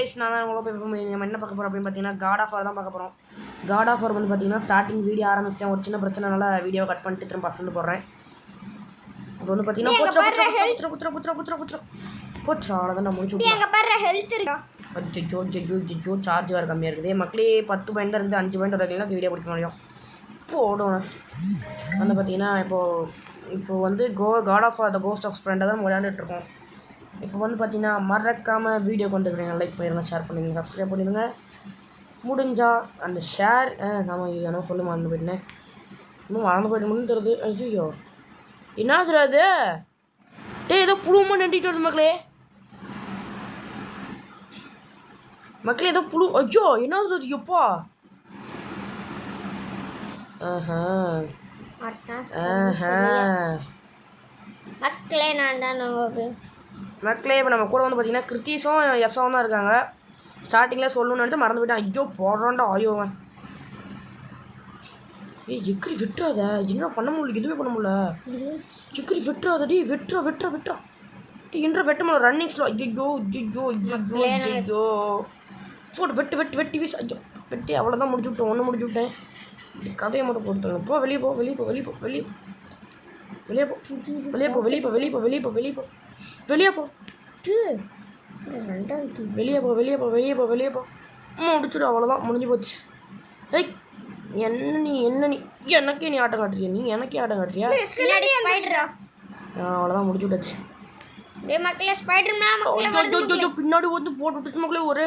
Guys நான் நம்ம என்ன பார்க்க போகிறோம் அப்படின்னு பார்த்தீங்கன்னா காட் ஆஃப் வார் தான் பார்க்க போகிறோம். காட் ஆஃப் வார் வந்து பார்த்தீங்கன்னா ஸ்டார்டிங் வீடியோ ஆரம்பிச்சிட்டேன். ஒரு சின்ன பிரச்சனைனால வீடியோ கட் பண்ணிட்டு திரும்ப பசந்து போடுறேன். இப்போ வந்து பார்த்தீங்கன்னா போச்சா அவ்வளோதான் நான் முடிச்சு விட்டுறேன். சார்ஜ் வேறு கம்மியாக இருக்குது. மக்களே 10 பாயிண்ட் தான் இருக்குது. 5 பாயிண்ட் வரைக்கும் வீடியோ பிடிக்க முடியும். போடும் வந்து பார்த்தீங்கன்னா இப்போ வந்து God of War the ghost of ஸ்ப்ரெண்டை தான் விளையாண்டுட்ருக்கோம். இப்போ வந்து பார்த்தீங்கன்னா மறக்காமல் வீடியோக்கு வந்துருக்கிறீங்க, லைக் பண்ணிடுங்க, ஷேர் பண்ணிடுங்க, சப்ஸ்கிரைப் பண்ணிடுங்க. முடிஞ்சால் அந்த ஷேர் நம்ம என்ன சொல்லி மறந்து போயிட்டேன். இன்னும் மறந்து போயிட்டு தருது. ஐயோ என்ன தெரியாது ஏதோ புழுமா நண்டிட்டு வருது மக்களே ஏதோ புழு. ஐயோ என்ன தெரியாது எப்பா. மக்களே இப்போ நம்ம கூட வந்து பார்த்தீங்கன்னா கிருத்திஸும் எஸ்ஸாவும் தான் இருக்காங்க. ஸ்டார்டிங்கில் சொல்லணும்னு நினச்சி மறந்து போயிட்டேன். ஐயோ போடுறான்டா ஆயோவன். எக்கரி வெட்டுறாத, என்ன பண்ண முடியல, எதுவுமே பண்ண முடியல. எக்கரி வெட்டுறாதடி, வெட்டுறா என்ற வெட்ட முடியல. Running slow. ஐயோ போட்டு வெட்டி வீச. ஐயோ வெட்டி அவ்வளோதான் முடிச்சு விட்டேன். ஒன்று முடிச்சு விட்டேன். கதையை மட்டும் போட்டு போ. வெளியே போ வெளியே போ வெளியே போ வெளியே போ வெளியே போ வெளியே போ வெளியே போ வெளியே போ வெளியே போ வெளியே போ வெளியே போ வெளியே போ வெளியே போ வெளியே போ முடிச்சுடு. அவ்வளோதான் முடிஞ்சு போச்சு. ஏய் என்ன நீ எனக்கே நீ ஆட்டம் காட்டுறியா? நீ எனக்கே ஆட்டம் காட்டுறியா? அவ்வளோதான் முடிச்சு விட்டாச்சு. பின்னாடி வந்து போட்டு விட்டுச்சு மக்களே. ஒரு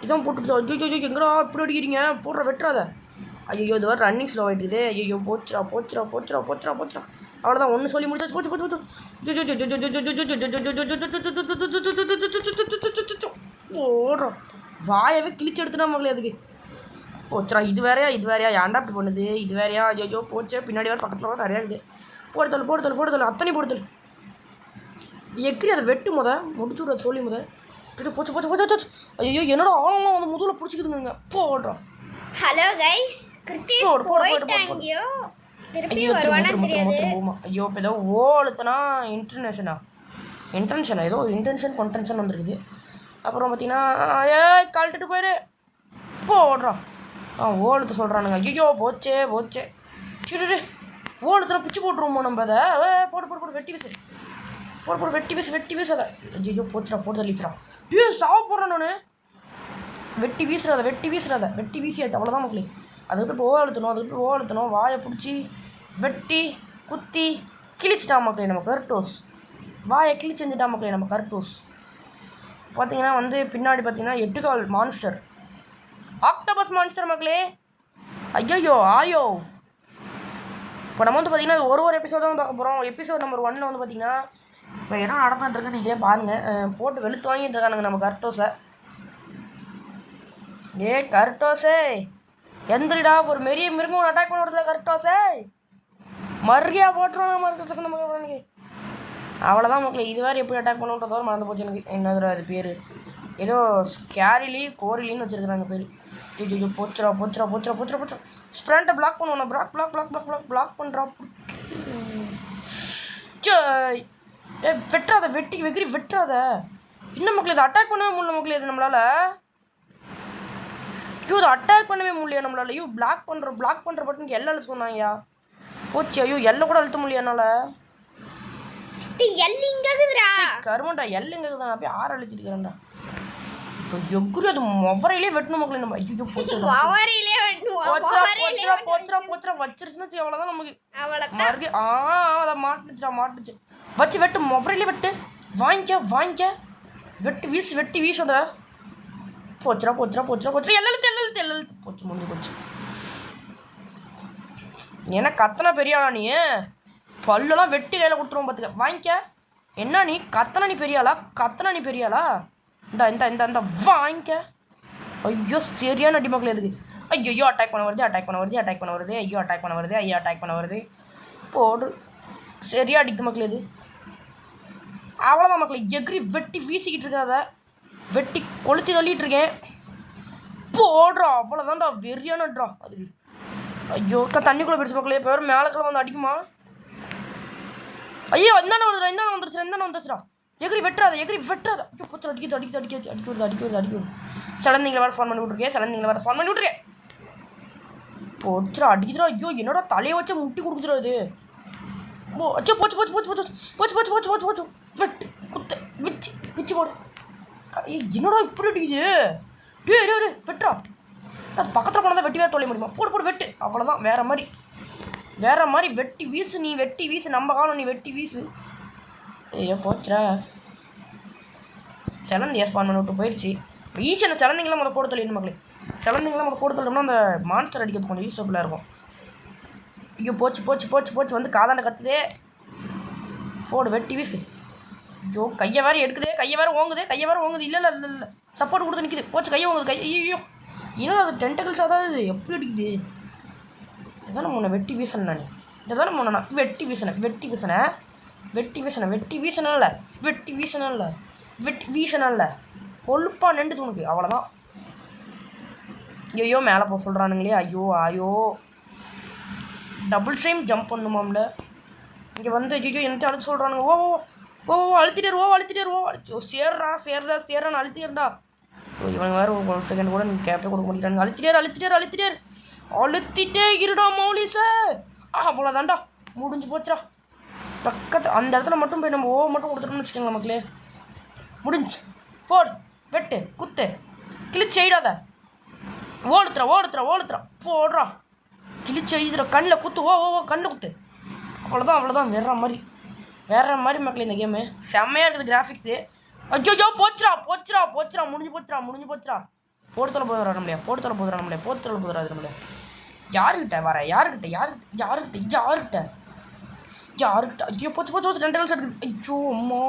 இதான் போட்டுச்சு. ஐயோ எங்கடா இப்படி அடிக்கிறீங்க? போடுற வெட்டுறாத. ஐயோ இது வர ரன்னிங் ஸ்லோ ஆகிட்டுது. ஐயோ போச்சுரா. அவ்வளோதான் ஒன்று சொல்லி முடிச்சாச்சு. போச்சு ஓடுறோம். வாயவே கிழிச்சு எடுத்துட்டா மக்களே. அதுக்கு போச்சுரா. இது வேறையா ஏன்டா அப்படி பண்ணுது? இது வேறையா? ஐயோ போச்சே. பின்னாடி வேறு பக்கத்தில் வேறு நிறையா இருக்குது. போடுதல் அத்தனை போடுதல். எக்கரி அதை வெட்டு முடிச்சு விட சொல்லி போச்சு. ஐயோ என்னோட ஆழம்லாம் வந்து முதல்ல பிடிச்சிக்குதுங்க. போடுறோம். ஹலோ கைஸ், கிருத்திஸ் போயிட்டாங்க. திருப்பி வருவானா தெரியாது. ஐயோ இப்போ ஏதோ ஓடுத்தனா இன்டென்ஷனா ஏதோ இன்டென்ஷன் வந்துருக்குது. அப்புறம் பார்த்தீங்கன்னா கழட்டுட்டு போயிரு போடுறான். ஓடுத்து சொல்கிறானுங்க. ஐயோ போச்சே சரி ஓடுத்துனா பிச்சு போட்டுருவோமோ நம்ம. அதை போடு வெட்டி வீசு. வெட்டி வீசு அதை. ஐயோ போடு தள்ளிச்சுடா. சாவ போடுறேன் நான். வெட்டி வீசியாச்சு. அவ்வளோதான் மக்களே. அதை விட்டு ஓ வாயை பிடிச்சி வெட்டி குத்தி கிழிச்சிட்டான் மக்களே நம்ம கர்டோஸ். வாயை கிழிச்செஞ்சிட்டான் மக்களே நம்ம கர்டோஸ். பார்த்தீங்கன்னா வந்து பின்னாடி பார்த்தீங்கன்னா 8 கால் மான்ஸ்டர், ஆக்டோபஸ் மான்ஸ்டர் மக்களே. ஆயோ இப்போ நம்ம வந்து பார்த்தீங்கன்னா ஒரு எபிசோட் தான் பார்க்க போகிறோம். எபிசோட் நம்பர் 1 வந்து பார்த்தீங்கன்னா இப்போ என்ன நடந்துட்டுருக்குன்னு நீங்களே பாருங்கள். போட்டு வெளுத்து வாங்கிட்டு இருக்கானுங்க நம்ம கர்டோஸை. கர்டோஸே எந்திரிடா. ஒரு மெரிய மிருகம் அட்டாக் பண்ண விடுறதுல கர்டோஸே மறுகையா போட்டுருவாங்க கர்டோஸ் நம்ம எனக்கு. அவ்வளோதான் மக்களே. இது வேறு எப்படி அட்டாக் பண்ண விட்றதோ மறந்து போச்சு எனக்கு. என்னது அது பேர் ஏதோ கோரிலின்னு வச்சுருக்குறாங்க பேர். ஐயோ போச்சுரா. ஸ்ப்ரெண்ட்டை பிளாக் பண்ணுவோம். பிளாக் பண்ணுறா. வெட்டுறாத வெட்டுறாத. இன்னும் மக்களே இதை அட்டாக் பண்ணவே முடியல மக்களே. இது நம்மளால் இது அட்டாக் பண்ணவே முடியல நம்மளால. பிளாக் பண்ணுற பட்டனுக்கு எல்லாம் அழுத்த சொன்னாங்கயா. போச்சு. எல்லாம் கூட அழுத்த முடியல என்னால். கருமண்டா எல்லுங்கதான். நான் போய் 6 அழுத்திருக்கிறேன்டா. இப்போ எக்குரு அது மொவரையிலே வெட்டணும் மக்களே நம்ம. ஐயோ போச்சுரா வச்சிருச்சுன்னு எவ்வளோதான் நமக்கு மறுபடி. அதை மாட்டுச்சு. வெட்டு மொவரையிலே வெட்டு. வாங்கிக்க வெட்டி வீசு அதை. போச்சுரா எல்லாம் போச்சு முடிஞ்சு போச்சு. ஏன்னா கத்தனா பெரிய ஆளா நீ? பல்லெல்லாம் வெட்டி கையில் கொடுத்துருவோம் பார்த்துக்க. வாங்கிக்க. என்ன நீ கத்தனா நீ பெரிய ஆளா? இந்த வாங்கிக்க. ஐயோ சரியான அடி மக்களே. எதுக்கு? ஐயோ அட்டாக் பண்ண வருது. போடு சரியா அடிக்குது மக்களே. இது அவ்வளோதான் மக்களே. எகிரி வெட்டி வீசிக்கிட்டு இருக்காத. வெட்டி கொளுத்தி தள்ளிட்டு இருக்கேன். போடுறா. அவ்வளோதான்டா வெறியானட்ரா அதுக்கு. ஐயோ தண்ணிக்குள்ளே பிடிச்சி மக்களே. இப்போ மேலக்கெல்லாம் வந்து அடிக்குமா? ஐயோ இந்தாண்ட வந்துடுச்சுடா. எகிரி வெட்டுறாத ஐயோ போச்சு அடிக்கிறது சிலந்திங்களை வேறு ஃபோன் பண்ணி விட்ருக்கேன் போச்சுரா அடிக்குதுரா. ஐயோ என்னடா தலையை வச்சு முட்டி கொடுக்குதுரா இது. அச்சோ போச்சு வெட்டு குத்து விச்சு போடு. என்னடா இப்படி அடிக்குது. டே வெட்டுறா. அது பக்கத்தில் போனால் வெட்டி வேறு தொலை முடியுமா. போடு வெட்டு. அவ்வளோதான். வேறு மாதிரி வெட்டி வீசு நம்ம காலம் நீ வெட்டி வீசு. ஐயோ போச்சுரா. சிலந்தி ஸ்பான் பண்ணி விட்டு போயிடுச்சு. ஈஸியான சிலந்திங்களாம் முதல் போட தொழில் மக்களே. சிலந்திங்களாம் முதல் போட தொழிலோம்னா அந்த மான்ஸ்டர் அடிக்கிறது கொஞ்சம் யூஸ்ஃபுல்லாக இருக்கும். ஐயோ போச்சு வந்து காதாண்ட கத்துதே. போடு வெட்டி வீசு. ஐயோ கையை வேறு எடுக்குதே. கையை வேறு ஓங்குது. இல்லை சப்போர்ட் கொடுத்து நிற்கிது. போச்சு கையை ஓங்குது. ஐயோ இன்னும் அது டென்டகிள்ஸ் அதாவது எப்படி அடிக்குது. இதான் நம்ம உன்னை வெட்டி வீசணும். நான் இதான் நம்ம உன்னை வெட்டி வீசனல்ல கொழுப்பா நின்று உனக்கு. அவ்வளோதான். ஐயோ மேலே போக சொல்கிறானுங்களே. ஐயோ டபுள் டைம் ஜம்ப் பண்ணுமாம்ல. இங்கே வந்து ஐயோ என்கிட்ட அழுத்து சொல்கிறானுங்க. ஓ அழுத்திட்டே சேர்றான்னு அழுத்திடுறா. இவனுங்க வேறு ஒரு செகண்ட் கூட நீங்கள் கேப்பே கொடுக்க மாட்டேங்கிறாங்க. அழுத்திட்டே இருடா மௌலிஸ. அவ்வளோதான்டா முடிஞ்சு போச்சுடா. பக்கத்தில் அந்த இடத்துல மட்டும் போய் நம்ம மட்டும் கொடுத்துட்டோம்னு வச்சுக்கோங்களேன் மக்களே. முடிஞ்சு. போடு வெட்டு குத்து கிழிச்சு எழுதாத. ஓடுத்துறா போடுறா. கிழிச்சு எழுதுற கண்ணில் குத்து. கண்ணில் குத்து. அவ்வளோதான். வேற மாதிரி மக்களே. இந்த கேமு செம்மையாக இருக்குது. கிராஃபிக்ஸு. ஐயோ போச்சுரா. முடிஞ்சு போச்சுரா. போடுத்தல போதுரா நம்மளே. யாருக்கிட்ட வர யாருக்கிட்ட ஐயோ போச்சு 2 டைல்ஸ் எடுக்குது. ஐயோ அம்மா.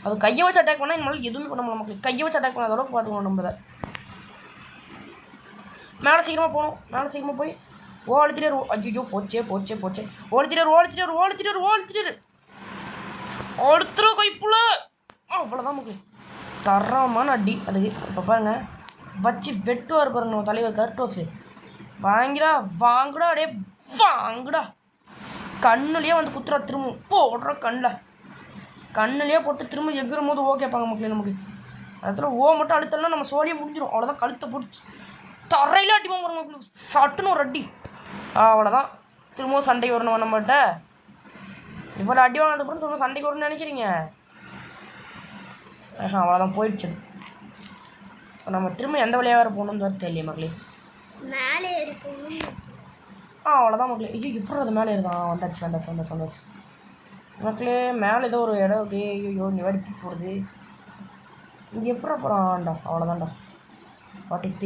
அது கையை வச்சு அட்டாக் பண்ணால் நம்மளால் எதுவுமே பண்ண முடியல மக்களே. கையை வச்சு அட்டாக் பண்ணாத அளவுக்கு பார்த்துக்கணும். நம்ம மேலே சீக்கிரமாக போய் அழுத்திட்டே. ஐயோ போச்சே ஓடுத்திட்டாரு. அடுத்துற கைப்புல. அவ்வளோதான் மக்களே. தரமான அடி அதுக்கு. இப்போ பாருங்க வச்சு வெட்டுவார் பாருங்க நம்ம தலைவர் கர்டோஸு. வாங்குடா கண்ணுலேயே வந்து குத்துறா. திரும்ப போடுற கண்ணுலேயே போட்டு திரும்ப எகிரும் போது கேட்பாங்க மக்களே. நமக்கு அதில் மட்டும் அழுத்தலாம் நம்ம சோழியை முடிஞ்சிடும். அவ்வளோதான். கழுத்தை பிடிச்சி தரையில் அடி வாங்குறோம் மக்களே. சட்டுன்னு ஒரு அடி. அவ்வளோதான். திரும்பவும் சண்டை வரணும் நம்மகிட்ட. இவ்வளோ அடி வாங்கினதுக்கப்புறம் திரும்ப சண்டைக்கு வரும்னு நினைக்கிறீங்க. அவ்வளோதான் போயிடுச்சு. நம்ம திரும்ப எந்த வழியாக வேறு போகணுன்னு தெரியல மக்களே. மேலே ஏறி போகணும். அவ்வளோதான் மக்களே. ஐயோ எப்படி அது மேலே இருந்தான். வந்தாச்சு மக்களே. மேலே ஏதோ ஒரு இடம் இருக்கு. ஐயோ இங்கே வேறு இப்படி போடுது. இங்கே எப்படி போகிறான்டா. அவ்வளோதான்டா. What is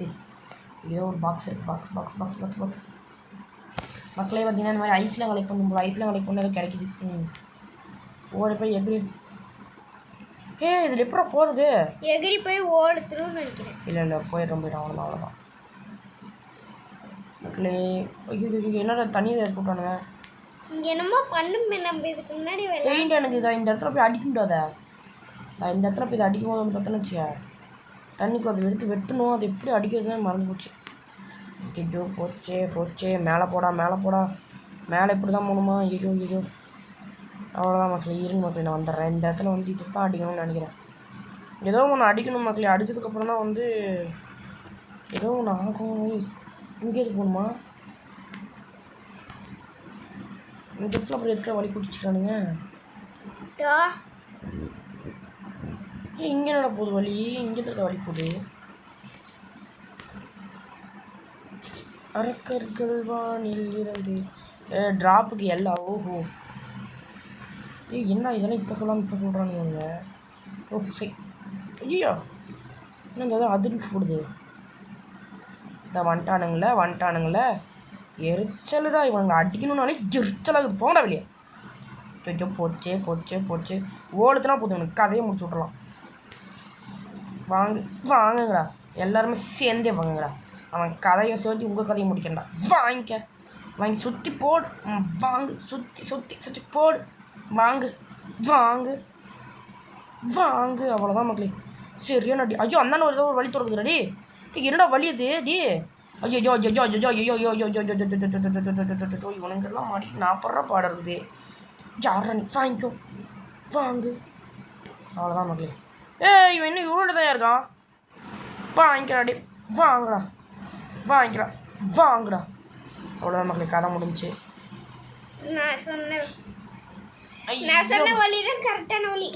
this. ஏதோ ஒரு பாக்ஸ் மக்களே. பார்த்தீங்கன்னா இந்த மாதிரி ஐஸ்லாம் கலெக்ட் பண்ணது கிடைக்குது. ஓடி போய் எகிரி. இதில் எப்படி போகிறது. எகிரி போய் ஓடுத்துருன்னு நினைக்கிறேன். இல்லை போயிடும். அவ்வளோதான் மக்களே. ஐயோ என்னடா தண்ணியில் இருக்கட்டானுங்க. இங்கே என்னமோ பண்ணுமே. நம்ம இதுக்கு முன்னாடி தெரியுண்டா எனக்கு. இதை இந்த இடத்துல போய் அடிக்கணும்டா. இந்த இடத்துல போய் இதை அடிக்கும் போது வந்து பார்த்தோன்னு வச்சியா தண்ணிக்கு அதை எடுத்து வெட்டணும். அது எப்படி அடிக்கிறதுன்னு மறந்து போச்சு. ஐயோ போச்சே. மேலே போடா. மேலே இப்படி தான் போகணுமா. ஐயோ அவ்வளோதான் மக்களே. இருங்க மக்களே நான் வந்துடுறேன். இந்த இடத்துல வந்து இது தான் அடிக்கணும்னு நினைக்கிறேன். ஏதோ ஒன்று அடிக்கணும் மக்களே. அடித்ததுக்கப்புறம் தான் வந்து ஏதோ ஒன்று ஆகும். இங்கே எது போகணுமா. இந்த இடத்துல அப்புறம் எதுக்காக வலி குடிச்சிக்கிறானுங்க. இங்கே நட போகுது வலி. இங்கே இருக்க வலி போகுது. அரக்கர்கள் வானில் இருந்து ட்ராப்புக்கு எல்லாம். ஓஹோ என்ன இதெல்லாம் இப்போ சொல்கிறானுங்க. சரி ஐயோ என்ன ஏதோ அதிர்ச்சி போடுது. இந்த வந்துட்டானுங்களே எரிச்சலுடா. இவனுங்க அடிக்கணும்னாலே எரிச்சலாகுது. போங்கடா வெளியே. கொஞ்சம் போச்சு ஓடுத்துனா போதும். எனக்கு கதையை முடிச்சு விட்றலாம். வாங்குங்கடா எல்லாருமே சேர்ந்தே வாங்குங்கடா. அவன் கதையை சேர்த்து உங்கள் கதையை முடிக்கண்டா. வாங்கி சுற்றி போடு. சுற்றி போடு. வாங்கு. அவ்வளோதான் மக்களே. சரியான அடி. ஐயோ அந்தாண்ட ஏதோ ஒரு வழி தொடக்குதுடி. என்னடா வலி அது டி. ஐயோ இவனுங்கெல்லாம் மாடி நான் படுற பாடம் இருக்குது. யாரா நீ வாங்கு. அவ்வளோதான் மக்களே. இவன் இன்னும் இவ்வளோ தான் இருக்கான். வாங்கிக்கிறாடி. வாங்குடா வாங்கிக்கிறா வாங்குடா. அவ்வளோதான் மக்களே, கதை முடிஞ்சு. நான் சொன்ன வழி தான் கரெக்டான வழி.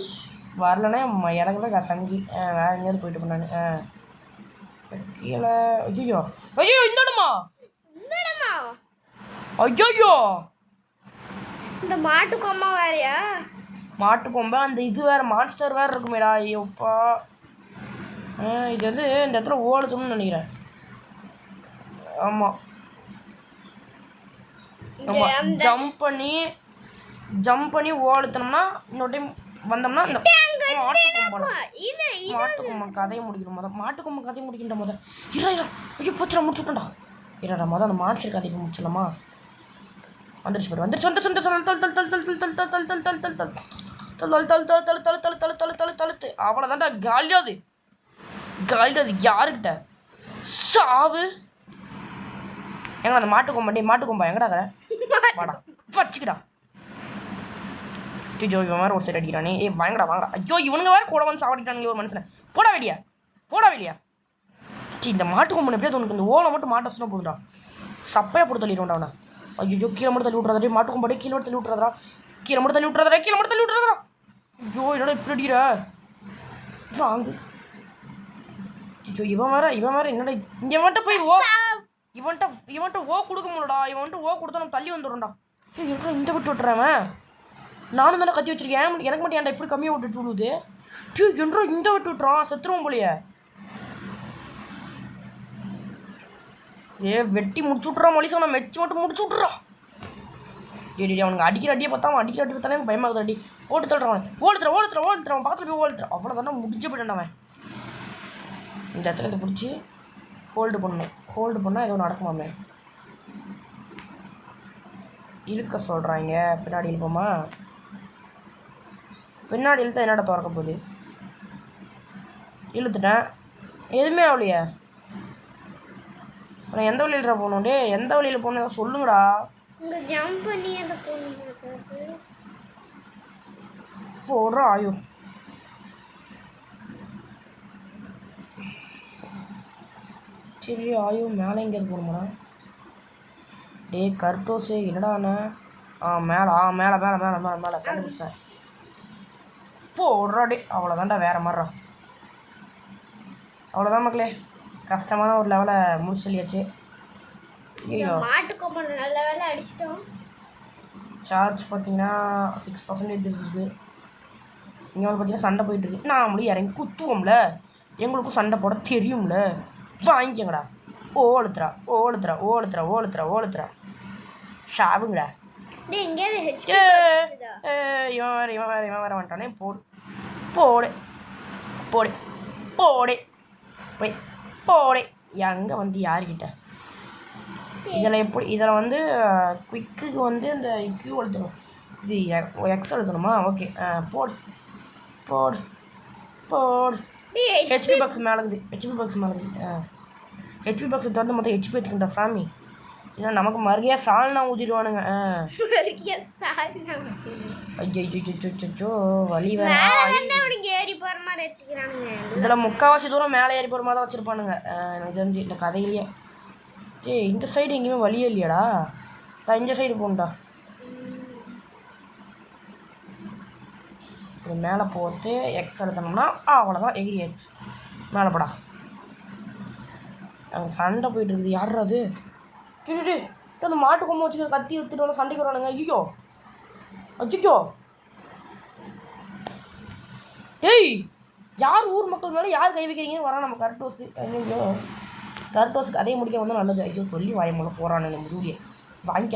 வரலன்னா எனக்கு தான் தங்கி வேறு எங்கேயாவது போயிட்டு பண்ணானு. கீழே ஐயோ ஐயோ இந்த இடமா ஐயோ இந்த மாட்டு கொம்பா வேறையா? மாட்டு கொம்பை அந்த இது வேறு மான்ஸ்டர் வேறு இருக்குமேடா. ஐயோப்பா இது வந்து இந்த இடத்துல ஓடுதுன்னு நினைக்கிறேன். ஆமாம் ஆமாம், ஜம்ப் பண்ணி ஓடுத்தனோம்னா இன்னொரு டைம் வந்தோம்னா இந்த மாட்டுக்கொம்பை கதையை முடிக்கணும். மாட்டுக்கொம்பை கதையை முடிக்கின்ற இரா ஐயோ போச்சுடா முடிச்சுட்டா. இரா அந்த மான்ஸ்டர் கதையை முடிச்சிடலாமா? வந்துருச்சு பாரு வந்துருச்சு வந்துருச்சு. அவ்வளோதான்டா காலியாது யாருக்கிட்ட சாவு. எங்க அந்த மாட்டுக்கொம்பா எங்கடா வாடா வச்சுக்கிடா. ஐயோ இவன் வேறு ஒரு சைடு அடிக்கிறானே. வாங்கடா ஐயோ இவனுங்க வேறு கூட வந்து சாவடிக்கிறாங்களே ஒரு மனுஷனை. போடா வெளியா. இந்த மாட்டுக்கொம்பன் எப்படியா உனக்கு இந்த ஓலை மட்டும் மாட்ட வச்சுனா போதுடா. சப்பையாக போட்டு தள்ளிடுவோம்டா அவனை. ஐயோ கீழே மட்டும் தள்ளி விட்றதே மாட்டுக்கொம்படி. கீழே மட்டும் தள்ளி விட்றதா. ஐயோ என்னடா இப்படி அடிக்கிற வாங்கு. ஐயோ இவன் வேற என்னடா இங்கே மட்டும் போய் இவன்ட்ட ஓ கொடுக்க முடியலடா. இவன் வந்துட்டு ஓ கொடுத்தா நம்ம தள்ளி வந்துடும்டா. ஏன் இந்த விட்டு விட்டுறவன் நானும் தானே கத்தி வச்சிருக்கேன். எனக்கு மட்டும் ஏன்டா இப்படி கம்மியாக விட்டு விடுது. என்றோ இந்த விட்டு விட்டுறான் செத்துருவோம் போலையே. வெட்டி முடிச்சு விட்றான் மொழிசா. நான் மெச்சு மட்டும் முடிச்சு விட்றான். ஏடி அவனுக்கு அடிக்கிற அடியை பார்த்தாலே எனக்கு பயமாகுது. அடி போட்டு தள்ளுறான். ஓடுத்துறான் பக்கத்தில் போய் ஓடுத்துறான். அவ்வளோதானே முடிஞ்சு போயிட்டான் அவன். இந்த இடத்துல இதை பிடிச்சி ஹோல்டு பண்ணால் ஏதோ நடக்குமாமே. இழுக்க சொல்கிறாங்க. பின்னாடி இழுப்போமா? பின்னாடி இழுத்தா என்னடா திறக்க போகுது? இழுத்துட்டேன் எதுவுமே ஆகலையே. நான் எந்த வழியில்டா போகணும்? எந்த வழியில் போகணும் சொல்லுங்கடா. போடுறா ஆயோ. சரி ஆயோ மேலே எங்கேயாவது போகணுமாடா? கர்டோஸு என்னடாண்ணா? மேலே கண்டுபிடிச்சேன். போடுறா அவ்வளோதான்டா வேறு மாதிரிடா. அவ்வளோதான் மக்களே, கஷ்டமான ஒரு லெவலை முடிச்சு சொல்லியாச்சு. ஐயோ நல்ல வேலை அடிச்சிட்டோம். சார்ஜ் பார்த்தீங்கன்னா 6% இருக்குது. இங்கே வந்து பார்த்தீங்கன்னா சண்டை போயிட்டுருக்கு. நாமளும் இறங்கி குத்துவோம்ல, எங்களுக்கும் சண்டை போட தெரியும்ல. வாங்கிக்கங்கடா. ஓழுத்துறா ஷாவுங்கடா. இவன் வேற வந்துட்டானே. போடு எங்கே வந்து யாருக்கிட்ட இதில் வந்து குவிக்குக்கு வந்து இந்த கியூ அழுத்தணும். இது எக்ஸ் அழுத்தணுமா? ஓகே போடு ஹெச்பி பாக்ஸ் மேலே ஹெச்பி பாக்ஸை திறந்து மொத்தம் ஹெச்பி எடுத்துக்கிட்டா சாமி. ஏன்னா நமக்கு மறுகையாக சால்னா ஊற்றிடுவானுங்க. ஐயோ வலி வேற. இதில் முக்கால்வாசி தூரம் மேலே ஏறி போகிற மாதிரி தான் வச்சுருப்பானுங்க. இது வந்து இந்த கதையிலேயே. இந்த சைடு எங்கேயுமே வழியே இல்லையாடா. இந்த சைடு போகணுண்டா. இப்படி மேலே போட்டு எக்ஸ் எடுத்தோம்னா அவ்வளோதான் எகிரியாச்சு. மேலே போடா. அங்கே சண்டை போயிட்டு இருக்குது. யார் அது? அந்த மாட்டு கொம்பு வச்சுக்கிற கத்தி எடுத்துட்டு வந்து சண்டைக்கு வரானுங்க. ஐயோ யார் ஊர் மக்கள் மேலே யார் கை வைக்கிறீங்கன்னு வரா நம்ம கர்டோஸு. ஐயோ கர்டோஸுக்கு அதே முடிக்க வந்தால் நல்லது. ஐயோ சொல்லி வாயமூல போகிறானுங்க முதுகுடியே. வாங்கிக்க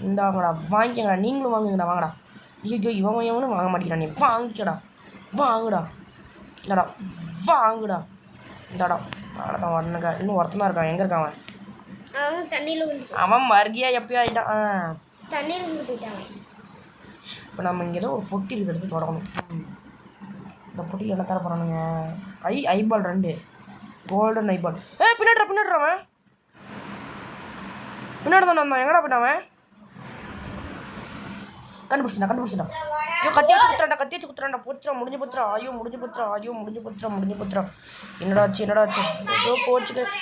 இந்தாங்கடா வாங்கிக்கங்கடா. நீங்களும் வாங்குங்கடா. வாங்கடா. ஐயோ இவனும் வாங்க மாட்டேங்கிறானே. வாங்குடா இந்தாடா. அவ்வளோதான் வரணுங்க. இன்னும் ஒருத்தனா இருக்கான். எங்கே இருக்கான் அவன்? அவன் மறுகியா எப்பயோ ஆகிட்டான். இப்போ நம்ம இங்கே ஏதோ ஒரு பொட்டி இருக்குது, போய் தொடங்கணும். இந்த பொட்டியில் என்ன தர போகிறானுங்க? Eyeball 2 golden eyeball. பின்னாடிறான். பின்னாடி தானே வந்தான். எங்கடா போயிட்டான்? கண்டுபிடிச்சிட்டான் ஐயோ கத்தி வச்சு குத்துறான்டா போச்சுடா முடிஞ்சு போச்சுடா முடிஞ்சு போச்சுடா என்னடா ஆச்சு ஏதோ போச்சு guys.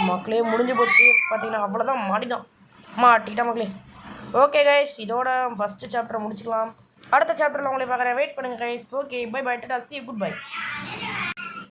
மக்களே முடிஞ்சு போச்சு பார்த்தீங்கன்னா அவ்வளோதான் மாட்டிக்கிட்டா மக்களே. ஓகே கைஸ் இதோட ஃபஸ்ட்டு சாப்டரை முடிச்சுக்கலாம். அடுத்த சாப்டரில் உங்களை பார்க்குறேன். வெயிட் பண்ணுங்கள் guys. Okay bye Tata see you, good bye.